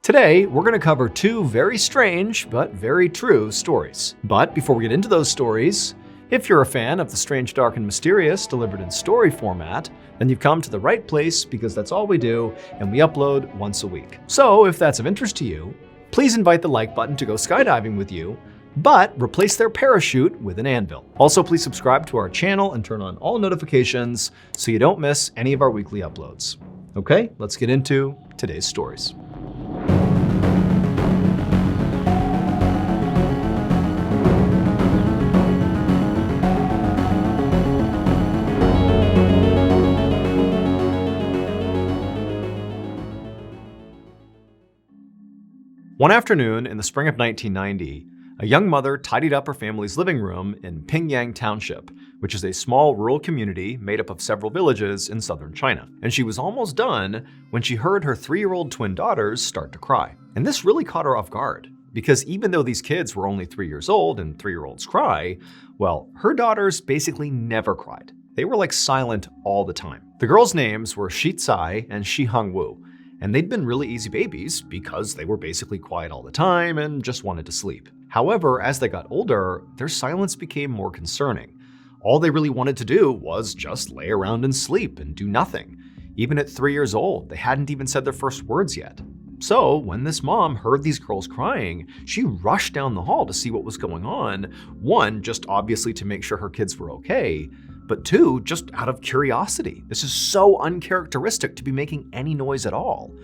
Today, we're going to cover two very strange but very true stories. But before we get into those stories, if you're a fan of the strange, dark, and mysterious delivered in story format, then you've come to the right place because that's all we do and we upload once a week. So if that's of interest to you, please invite the like button to go skydiving with you, but replace their parachute with an anvil. Also, please subscribe to our channel and turn on all notifications so you don't miss any of our weekly uploads. Okay, let's get into today's stories. One afternoon in the spring of 1990, a young mother tidied up her family's living room in Pingyang Township, which is a small rural community made up of several villages in southern China. And she was almost done when she heard her 3-year-old twin daughters start to cry. And this really caught her off guard, because even though these kids were only 3 years old and 3-year-olds cry, well, her daughters basically never cried. They were like silent all the time. The girls' names were Shi Tsai and Shi Hongwu, and they'd been really easy babies because they were basically quiet all the time and just wanted to sleep. However, as they got older, their silence became more concerning. All they really wanted to do was just lay around and sleep and do nothing. Even at 3 years old, they hadn't even said their first words yet. So when this mom heard these girls crying, she rushed down the hall to see what was going on. One, just obviously to make sure her kids were okay, but two, just out of curiosity. This is so uncharacteristic to be making any noise at all.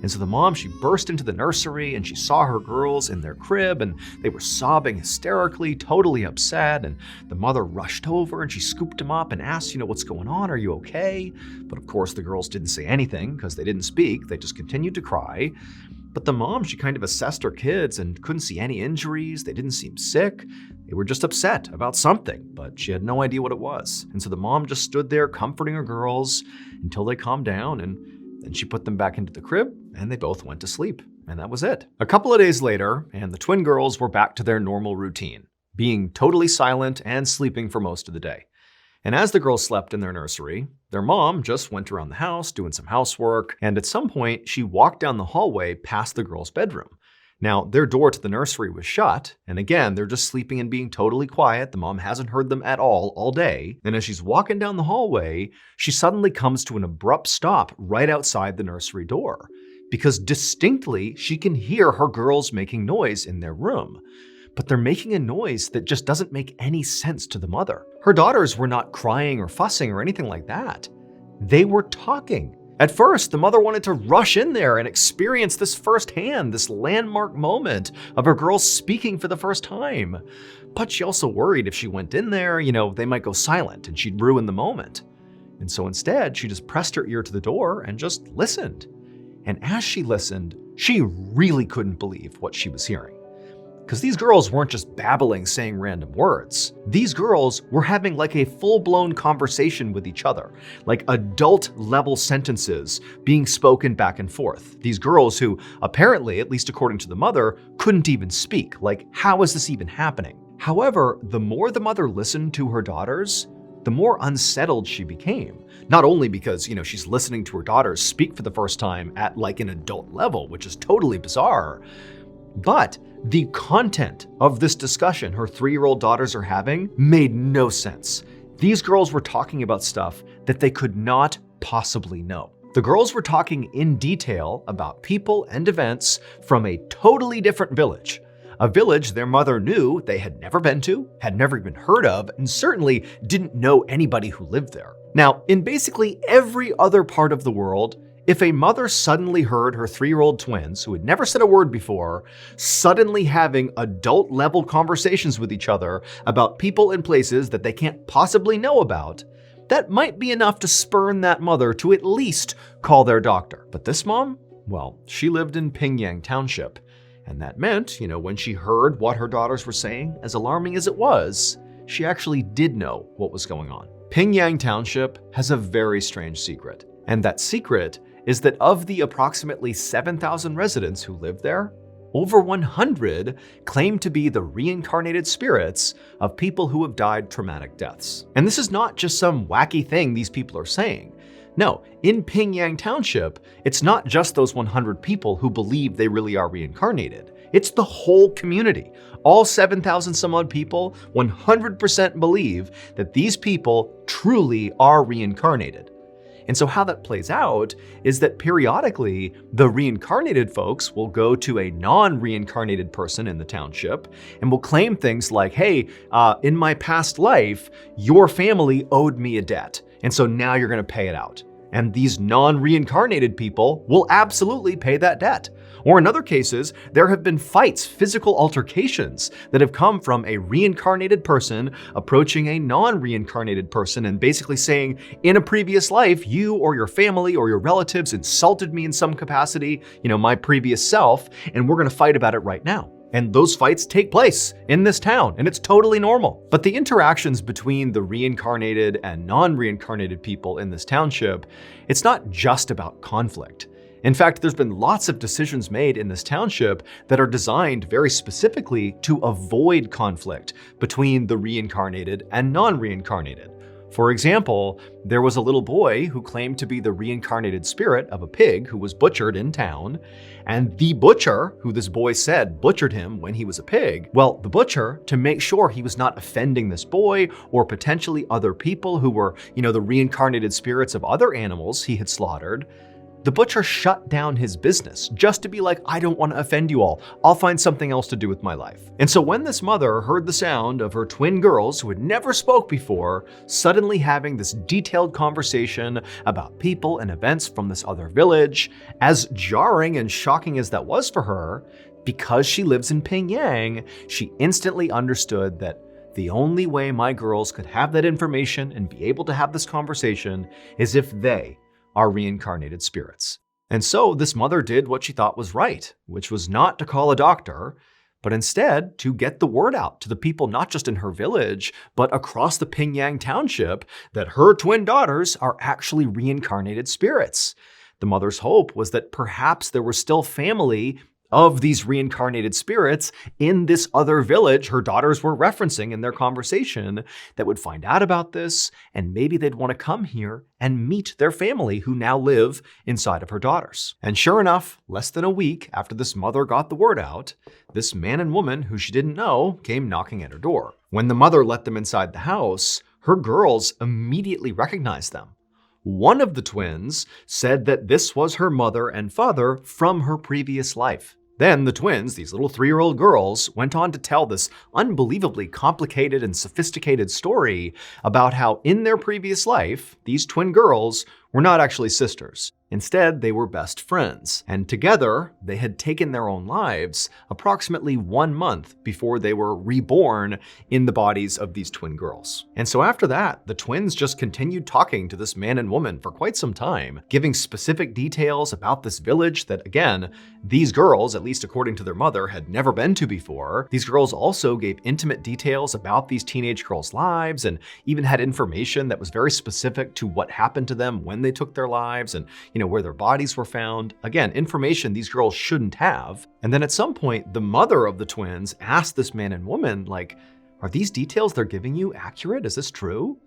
And so the mom, she burst into the nursery and she saw her girls in their crib and they were sobbing hysterically, totally upset. And the mother rushed over and she scooped them up and asked, what's going on? Are you okay? But of course the girls didn't say anything because they didn't speak. They just continued to cry. But the mom, she kind of assessed her kids and couldn't see any injuries. They didn't seem sick. They were just upset about something, but she had no idea what it was. And so the mom just stood there comforting her girls until they calmed down, and then she put them back into the crib and they both went to sleep. And that was it. A couple of days later, and the twin girls were back to their normal routine, being totally silent and sleeping for most of the day. And as the girls slept in their nursery, their mom just went around the house doing some housework, and at some point she walked down the hallway past the girls' bedroom. Now, their door to the nursery was shut, and again, they're just sleeping and being totally quiet. The mom hasn't heard them at all day. And as she's walking down the hallway, she suddenly comes to an abrupt stop right outside the nursery door, because distinctly she can hear her girls making noise in their room. But they're making a noise that just doesn't make any sense to the mother. Her daughters were not crying or fussing or anything like that. They were talking. At first, the mother wanted to rush in there and experience this firsthand, this landmark moment of her girls speaking for the first time. But she also worried if she went in there, they might go silent and she'd ruin the moment. And so instead, she just pressed her ear to the door and just listened. And as she listened, she really couldn't believe what she was hearing. Because these girls weren't just babbling, saying random words. These girls were having like a full-blown conversation with each other, like adult-level sentences being spoken back and forth. These girls who apparently, at least according to the mother, couldn't even speak. Like, how is this even happening? However, the more the mother listened to her daughters, the more unsettled she became. Not only because, she's listening to her daughters speak for the first time at like an adult level, which is totally bizarre, but the content of this discussion her 3-year-old daughters are having made no sense. These girls were talking about stuff that they could not possibly know. The girls were talking in detail about people and events from a totally different village. A village their mother knew they had never been to, had never even heard of, and certainly didn't know anybody who lived there. Now, in basically every other part of the world, if a mother suddenly heard her 3-year-old twins, who had never said a word before, suddenly having adult-level conversations with each other about people and places that they can't possibly know about, that might be enough to spurn that mother to at least call their doctor. But this mom, well, she lived in Pingyang Township, and that meant, when she heard what her daughters were saying, as alarming as it was, she actually did know what was going on. Pingyang Township has a very strange secret, and that secret is that of the approximately 7,000 residents who live there, over 100 claim to be the reincarnated spirits of people who have died traumatic deaths. And this is not just some wacky thing these people are saying. No, in Pingyang Township, it's not just those 100 people who believe they really are reincarnated. It's the whole community. All 7,000 some odd people 100% believe that these people truly are reincarnated. And so how that plays out is that periodically, the reincarnated folks will go to a non-reincarnated person in the township and will claim things like, hey, in my past life, your family owed me a debt, and so now you're gonna pay it out. And these non-reincarnated people will absolutely pay that debt. Or in other cases, there have been fights, physical altercations that have come from a reincarnated person approaching a non-reincarnated person and basically saying, in a previous life, you or your family or your relatives insulted me in some capacity, my previous self, and we're gonna fight about it right now. And those fights take place in this town, and it's totally normal. But the interactions between the reincarnated and non-reincarnated people in this township, it's not just about conflict. In fact, there's been lots of decisions made in this township that are designed very specifically to avoid conflict between the reincarnated and non-reincarnated. For example, there was a little boy who claimed to be the reincarnated spirit of a pig who was butchered in town, and the butcher, who this boy said butchered him when he was a pig, well, the butcher, to make sure he was not offending this boy or potentially other people who were, the reincarnated spirits of other animals he had slaughtered, the butcher shut down his business just to be like, I don't want to offend you all. I'll find something else to do with my life. And so when this mother heard the sound of her twin girls who had never spoke before, suddenly having this detailed conversation about people and events from this other village, as jarring and shocking as that was for her, because she lives in Pingyang, she instantly understood that the only way my girls could have that information and be able to have this conversation is if they are reincarnated spirits. And so this mother did what she thought was right, which was not to call a doctor, but instead to get the word out to the people not just in her village, but across the Pingyang Township that her twin daughters are actually reincarnated spirits. The mother's hope was that perhaps there was still family of these reincarnated spirits in this other village her daughters were referencing in their conversation that would find out about this, and maybe they'd want to come here and meet their family who now live inside of her daughters. And sure enough, less than a week after this mother got the word out, this man and woman who she didn't know came knocking at her door. When the mother let them inside the house, her girls immediately recognized them. One of the twins said that this was her mother and father from her previous life. Then the twins, these little 3-year-old girls, went on to tell this unbelievably complicated and sophisticated story about how in their previous life, these twin girls were not actually sisters. Instead, they were best friends, and together they had taken their own lives approximately 1 month before they were reborn in the bodies of these twin girls. And so after that, the twins just continued talking to this man and woman for quite some time, giving specific details about this village that, again, these girls, at least according to their mother, had never been to before. These girls also gave intimate details about these teenage girls' lives and even had information that was very specific to what happened to them when they took their lives and, where their bodies were found. Again, information these girls shouldn't have. And then at some point, the mother of the twins asked this man and woman, like, are these details they're giving you accurate? Is this true?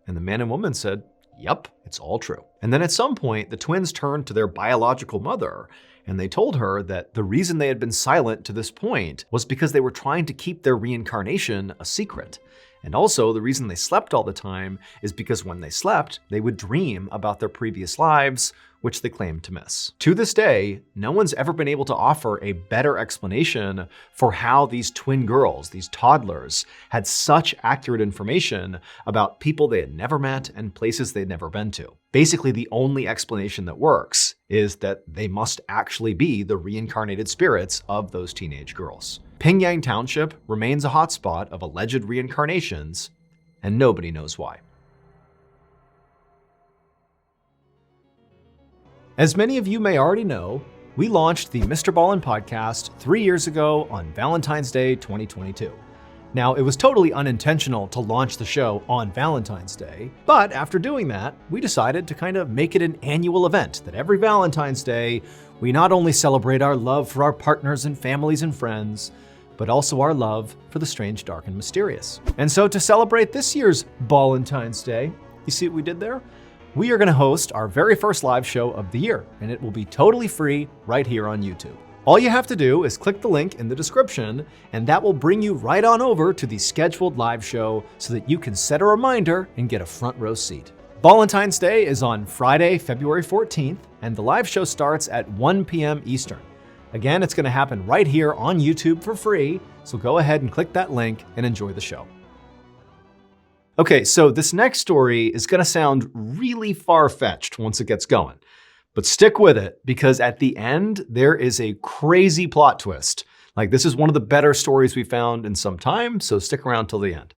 And the man and woman said, yep, it's all true. And then at some point, the twins turned to their biological mother and they told her that the reason they had been silent to this point was because they were trying to keep their reincarnation a secret. And also, the reason they slept all the time is because when they slept, they would dream about their previous lives, which they claimed to miss. To this day, no one's ever been able to offer a better explanation for how these twin girls, these toddlers, had such accurate information about people they had never met and places they'd never been to. Basically, the only explanation that works is that they must actually be the reincarnated spirits of those teenage girls. Pingyang Township remains a hotspot of alleged reincarnations, and nobody knows why. As many of you may already know, we launched the Mr. Ballin podcast 3 years ago on Valentine's Day 2022. Now, it was totally unintentional to launch the show on Valentine's Day, but after doing that, we decided to kind of make it an annual event that every Valentine's Day, we not only celebrate our love for our partners and families and friends, but also our love for the strange, dark, and mysterious. And so to celebrate this year's Valentine's Day, you see what we did there? we are going to host our very first live show of the year, and it will be totally free right here on YouTube. All you have to do is click the link in the description, and that will bring you right on over to the scheduled live show so that you can set a reminder and get a front row seat. Valentine's Day is on Friday, February 14th, and the live show starts at 1 p.m. Eastern. Again, it's going to happen right here on YouTube for free, so go ahead and click that link and enjoy the show. Okay, so this next story is going to sound really far-fetched once it gets going, but stick with it because at the end, there is a crazy plot twist. Like, this is one of the better stories we found in some time, so stick around till the end.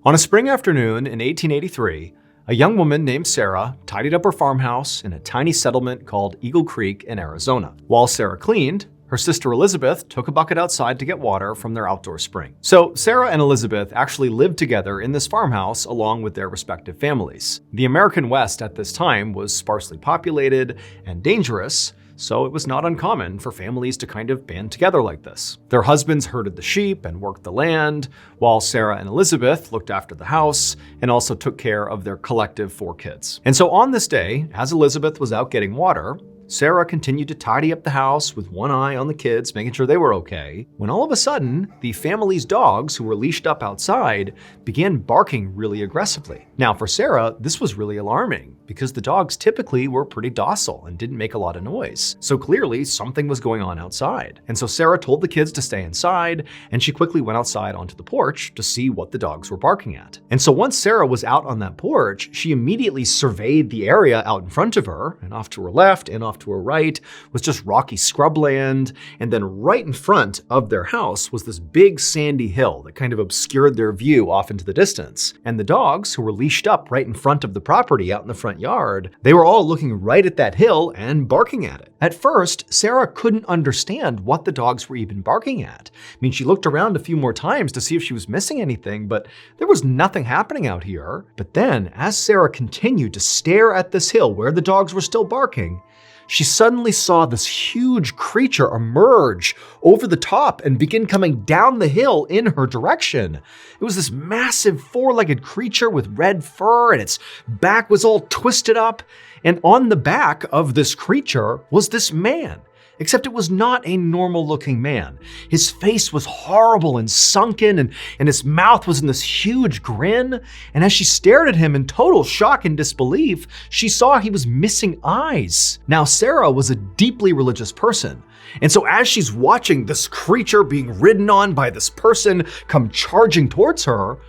On a spring afternoon in 1883, a young woman named Sarah tidied up her farmhouse in a tiny settlement called Eagle Creek in Arizona. While Sarah cleaned, her sister Elizabeth took a bucket outside to get water from their outdoor spring. So Sarah and Elizabeth actually lived together in this farmhouse along with their respective families. The American West at this time was sparsely populated and dangerous, so it was not uncommon for families to kind of band together like this. Their husbands herded the sheep and worked the land, while Sarah and Elizabeth looked after the house and also took care of their collective 4 kids. And so on this day, as Elizabeth was out getting water, Sarah continued to tidy up the house with one eye on the kids, making sure they were okay, when all of a sudden, the family's dogs, who were leashed up outside, began barking really aggressively. Now, for Sarah, this was really alarming because the dogs typically were pretty docile and didn't make a lot of noise. So clearly, something was going on outside. And so Sarah told the kids to stay inside, and she quickly went outside onto the porch to see what the dogs were barking at. And so once Sarah was out on that porch, she immediately surveyed the area out in front of her, and off to her left and off to her right was just rocky scrubland, and then right in front of their house was this big sandy hill that kind of obscured their view off into the distance. And the dogs, who were leashed up right in front of the property out in the front yard, they were all looking right at that hill and barking at it. At first, Sarah couldn't understand what the dogs were even barking at. I mean, she looked around a few more times to see if she was missing anything, but there was nothing happening out here. But then, as Sarah continued to stare at this hill where the dogs were still barking, she suddenly saw this huge creature emerge over the top and begin coming down the hill in her direction. It was this massive 4-legged creature with red fur, and its back was all twisted up. And on the back of this creature was this man. Except it was not a normal-looking man. His face was horrible and sunken, and his mouth was in this huge grin. And as she stared at him in total shock and disbelief, she saw he was missing eyes. Now, Sarah was a deeply religious person. And so as she's watching this creature being ridden on by this person come charging towards her,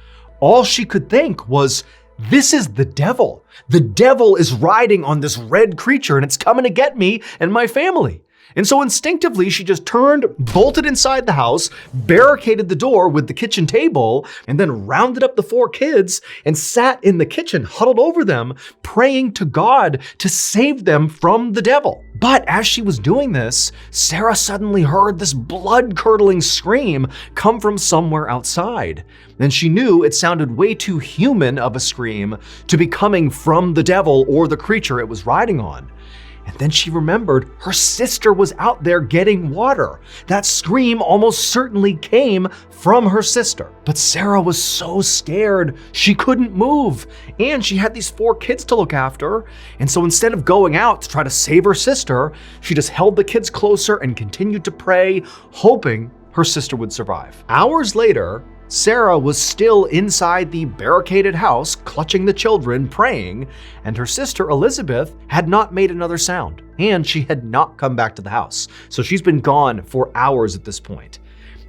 all she could think was, this is the devil. The devil is riding on this red creature, and it's coming to get me and my family. And so instinctively, she just turned, bolted inside the house, barricaded the door with the kitchen table, and then rounded up the 4 kids and sat in the kitchen, huddled over them, praying to God to save them from the devil. But as she was doing this, Sarah suddenly heard this blood-curdling scream come from somewhere outside. And she knew it sounded way too human of a scream to be coming from the devil or the creature it was riding on. And then she remembered her sister was out there getting water. That scream almost certainly came from her sister. But Sarah was so scared, she couldn't move. And she had these 4 kids to look after. And so instead of going out to try to save her sister, she just held the kids closer and continued to pray, hoping her sister would survive. Hours later, Sarah was still inside the barricaded house, clutching the children, praying, and her sister Elizabeth had not made another sound, and she had not come back to the house. So she's been gone for hours at this point.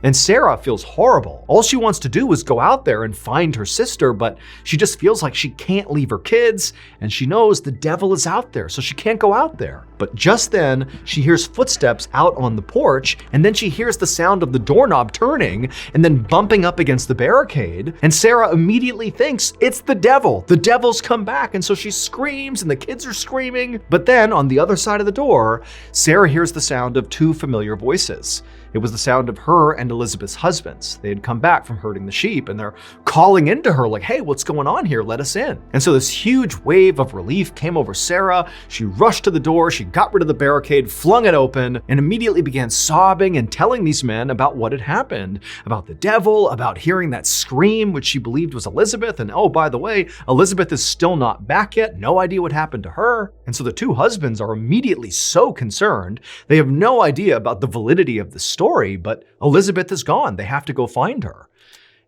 And Sarah feels horrible. All she wants to do is go out there and find her sister, but she just feels like she can't leave her kids, and she knows the devil is out there, so she can't go out there. But just then, she hears footsteps out on the porch, and then she hears the sound of the doorknob turning and then bumping up against the barricade, and Sarah immediately thinks it's the devil. The devil's come back, and so she screams, and the kids are screaming. But then, on the other side of the door, Sarah hears the sound of 2 familiar voices. It was the sound of her and Elizabeth's husbands. They had come back from herding the sheep, and they're calling into her like, "Hey, what's going on here? Let us in." And so this huge wave of relief came over Sarah. She rushed to the door, she got rid of the barricade, flung it open, and immediately began sobbing and telling these men about what had happened, about the devil, about hearing that scream, which she believed was Elizabeth. And oh, by the way, Elizabeth is still not back yet. No idea what happened to her. And so the two husbands are immediately so concerned. They have no idea about the validity of the story, but Elizabeth is gone. They have to go find her.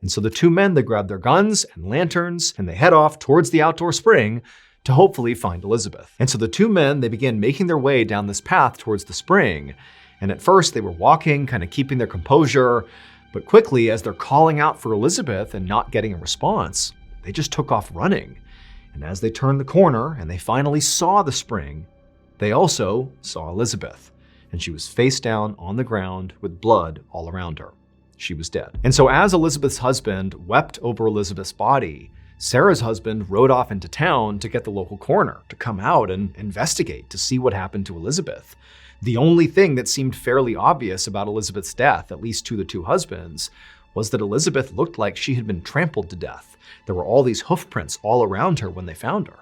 And so the two men, they grab their guns and lanterns and they head off towards the outdoor spring to hopefully find Elizabeth. And so the two men, they begin making their way down this path towards the spring. And at first they were walking, kind of keeping their composure, but quickly as they're calling out for Elizabeth and not getting a response, they just took off running. And as they turned the corner and they finally saw the spring, they also saw Elizabeth. And she was face down on the ground with blood all around her. She was dead. And so as Elizabeth's husband wept over Elizabeth's body, Sarah's husband rode off into town to get the local coroner to come out and investigate to see what happened to Elizabeth. The only thing that seemed fairly obvious about Elizabeth's death, at least to the two husbands, was that Elizabeth looked like she had been trampled to death. There were all these hoof prints all around her when they found her.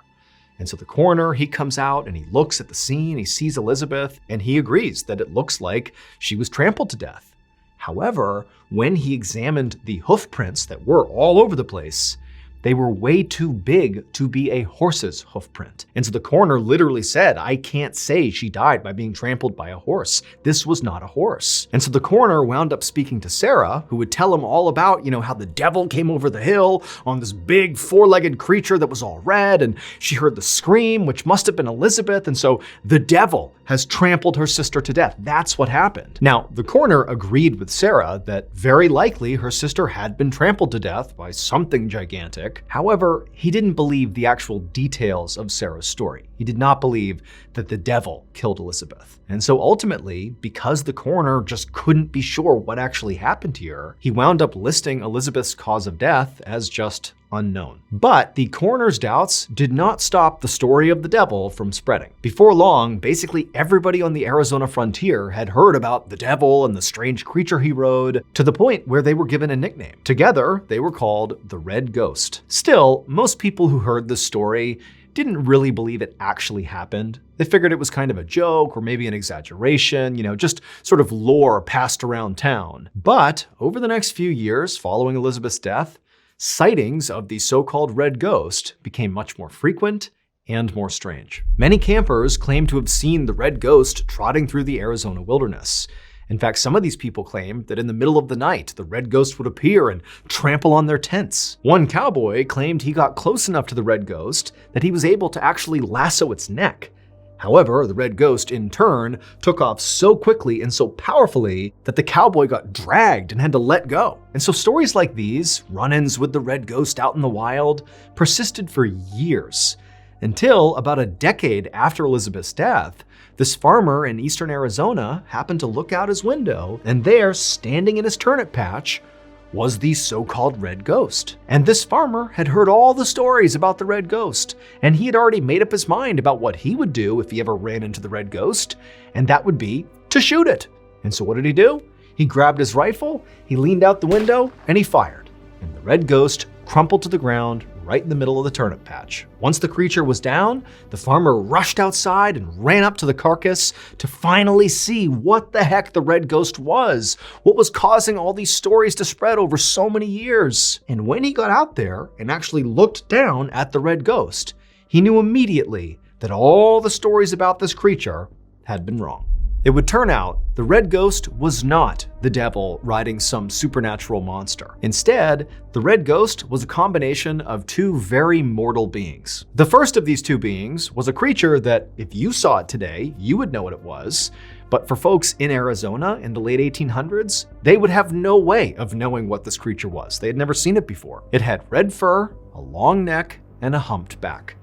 And so the coroner, he comes out and he looks at the scene, he sees Elizabeth, and he agrees that it looks like she was trampled to death. However, when he examined the hoof prints that were all over the place, they were way too big to be a horse's hoof print. And so the coroner literally said, "I can't say she died by being trampled by a horse. This was not a horse." And so the coroner wound up speaking to Sarah, who would tell him all about, how the devil came over the hill on this big four-legged creature that was all red, and she heard the scream, which must have been Elizabeth, and so the devil has trampled her sister to death. That's what happened. Now, the coroner agreed with Sarah that very likely her sister had been trampled to death by something gigantic. However, he didn't believe the actual details of Sarah's story. He did not believe that the devil killed Elizabeth. And so ultimately, because the coroner just couldn't be sure what actually happened to her, he wound up listing Elizabeth's cause of death as just unknown. But the coroner's doubts did not stop the story of the devil from spreading. Before long, basically everybody on the Arizona frontier had heard about the devil and the strange creature he rode, to the point where they were given a nickname. Together, they were called the Red Ghost. Still, most people who heard this story didn't really believe it actually happened. They figured it was kind of a joke or maybe an exaggeration, just sort of lore passed around town. But over the next few years following Elizabeth's death, sightings of the so-called Red Ghost became much more frequent and more strange. Many campers claim to have seen the Red Ghost trotting through the Arizona wilderness. In fact, some of these people claim that in the middle of the night, the Red Ghost would appear and trample on their tents. One cowboy claimed he got close enough to the Red Ghost that he was able to actually lasso its neck. However, the Red Ghost, in turn, took off so quickly and so powerfully that the cowboy got dragged and had to let go. And so stories like these, run-ins with the Red Ghost out in the wild, persisted for years, until about a decade after Elizabeth's death, this farmer in eastern Arizona happened to look out his window, and there, standing in his turnip patch, was the so-called Red Ghost. And this farmer had heard all the stories about the Red Ghost, and he had already made up his mind about what he would do if he ever ran into the Red Ghost, and that would be to shoot it. And so what did he do? He grabbed his rifle, he leaned out the window, and he fired. And the Red Ghost crumpled to the ground right in the middle of the turnip patch. Once the creature was down, the farmer rushed outside and ran up to the carcass to finally see what the heck the Red Ghost was, what was causing all these stories to spread over so many years. And when he got out there and actually looked down at the Red Ghost, he knew immediately that all the stories about this creature had been wrong. It would turn out the Red Ghost was not the devil riding some supernatural monster. Instead, the Red Ghost was a combination of two very mortal beings. The first of these two beings was a creature that, if you saw it today, you would know what it was. But for folks in Arizona in the late 1800s, they would have no way of knowing what this creature was. They had never seen it before. It had red fur, a long neck, and a humped back.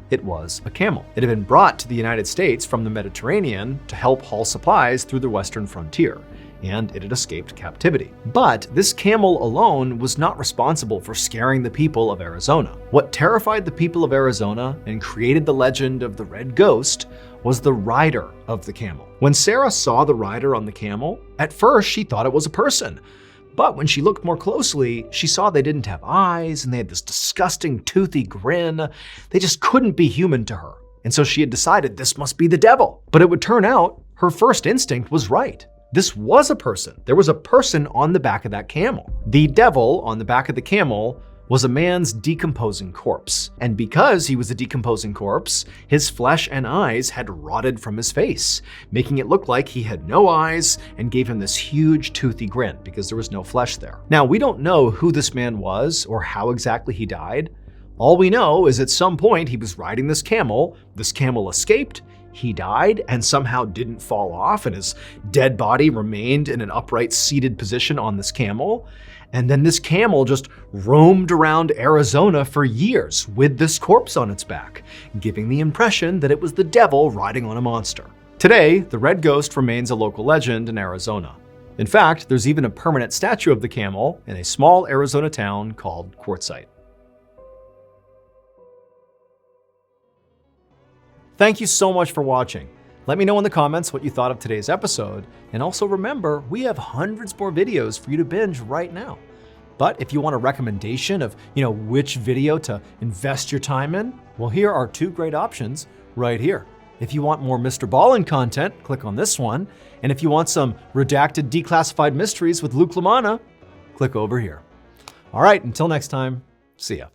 It was a camel. It had been brought to the United States from the Mediterranean to help haul supplies through the western frontier. and it had escaped captivity. But this camel alone was not responsible for scaring the people of Arizona. What terrified the people of Arizona and created the legend of the red ghost was the rider of the camel. When Sarah saw the rider on the camel, at first she thought it was a person. But when she looked more closely, she saw they didn't have eyes and they had this disgusting toothy grin. They just couldn't be human to her. And so she had decided this must be the devil. But it would turn out her first instinct was right. This was a person. There was a person on the back of that camel. The devil on the back of the camel was a man's decomposing corpse. And because he was a decomposing corpse, his flesh and eyes had rotted from his face, making it look like he had no eyes and gave him this huge toothy grin because there was no flesh there. Now, we don't know who this man was or how exactly he died. All we know is at some point he was riding this camel escaped, he died and somehow didn't fall off, and his dead body remained in an upright seated position on this camel. And then this camel just roamed around Arizona for years with this corpse on its back, giving the impression that it was the devil riding on a monster. Today, the red ghost remains a local legend in Arizona. In fact, there's even a permanent statue of the camel in a small Arizona town called Quartzsite. Thank you so much for watching. Let me know in the comments what you thought of today's episode, and also remember, we have hundreds more videos for you to binge right now. But if you want a recommendation of, which video to invest your time in, well, here are 2 great options right here. If you want more Mr. Ballin content, click on this one. And if you want some redacted declassified mysteries with Luke Lamana, click over here. All right, until next time, see ya.